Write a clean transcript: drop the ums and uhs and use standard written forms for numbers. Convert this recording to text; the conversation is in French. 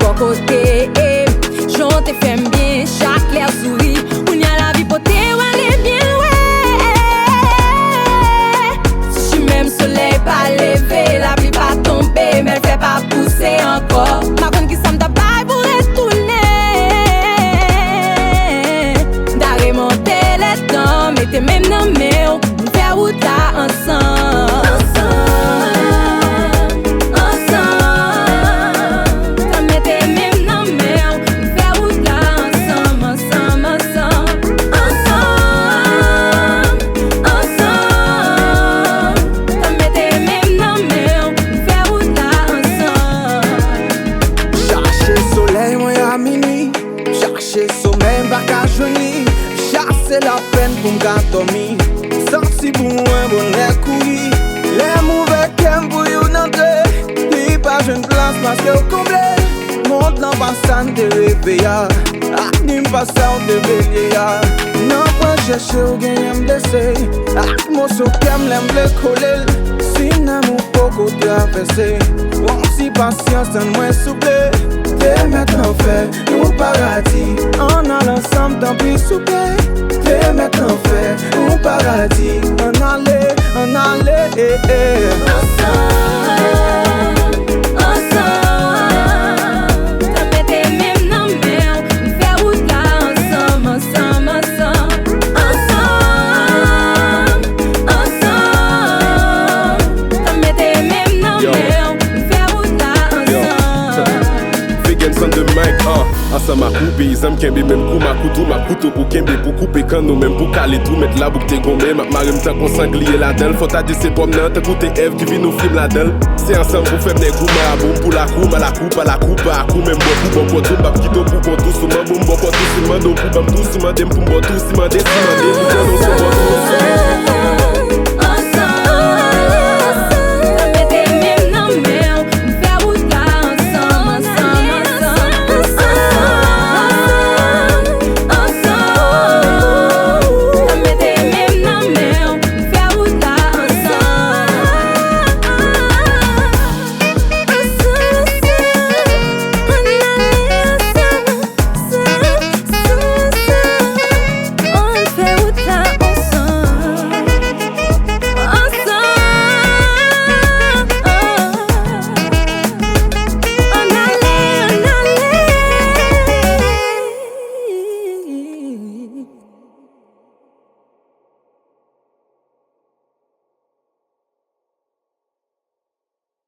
bon côté. J'en te fais bien, chaque l'air sourit. On y a la vie pour te aller bien, ouais. Si je même soleil pas levé, la pluie pas tomber, mais elle fait pas pousser encore. Ma bonne qui s'en tabaille pour retourner. D'arrêt monter les temps, mettez même dans mes hauts, nous faire route là ensemble. C'est la peine pour m'gâtomi. Sorti pour moi, bon l'air courir. Les mauvais qu'aiment pour you n'entrer. Puis pas jeune place parce que au comblé. Monte dans passant de réveilla. N'im pas ça on te veilla. Non pas chercher ou gagner m'dessé. Mon so qu'aime l'aime le coller. Si n'amour beaucoup traversé. Bon si patience en moins souple. T'es maintenant fait, nous paradis. On a l'ensemble tant pis souple. T'es maintenant fait, nous paradis. On allait, ensemble. T'as pété même dans mes mains. On fait route là ensemble. T'as pété même dans mes mains. On fait route là ensemble. Son de mic, ensemble à couper, ils aiment qu'un même coup, ma couteau pour qu'un pour couper quand nous même pour caler tout, mettre la boucle t'es gommé, ma marine t'as qu'on sanglier la dalle, faut t'as dit c'est pas maintenant, t'as coûté Eve qui vit nous film la dalle, c'est ensemble pour faire des coups, ma boum pour la coupe, à la coupe, même beaucoup, bon pour tout, ma petite pour qu'on tout souvent, boum, bon pour tout, ciment, donc pour bam tout, ciment, dem pour bon tout, ciment, des ciment, des